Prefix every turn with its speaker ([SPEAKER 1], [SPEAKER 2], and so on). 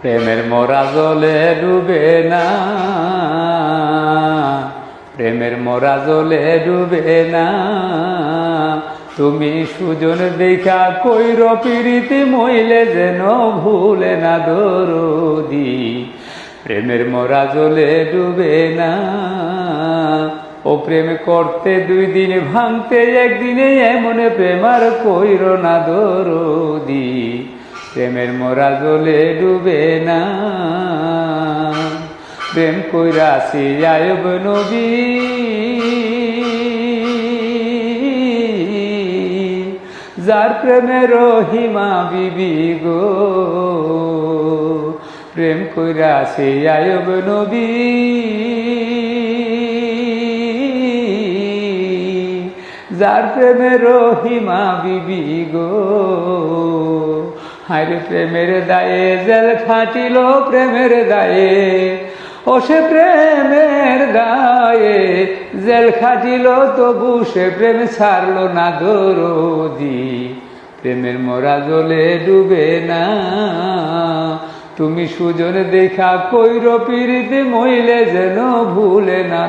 [SPEAKER 1] প্রেমের মরা জলে ডুবে না, প্রেমের মরা জলে ডুবে না। তুমি সুজন দেখা কইর প্রীতি মইলে যেন ভুলে না দরদি। প্রেমের মরা জলে ডুবে না। ও প্রেম করতে 2 দিন ভাঙতে একদিনে এমন প্রেম আর কইর না দরদি। প্রেমের মরা জলে ডুবে না। প্রেম কইরাছি আয়ুব নবী, যার প্রেমে রহিমা বিবি গো। প্রেম কইরাছি আয়ুব নবী, যার প্রেমে রহিমা বিবি গো। হায়রে প্রেমের দায়ে জেল খাটিল, প্রেমের দায়ে ও সে প্রেমের দায়ে জেল খাটিল, তবু সে প্রেম ছাড়লো না দরদি। প্রেমের মরা জলে ডুবে না। তুমি সুজন দেখা কইর প্রীতি মইলে যেন ভুলে না।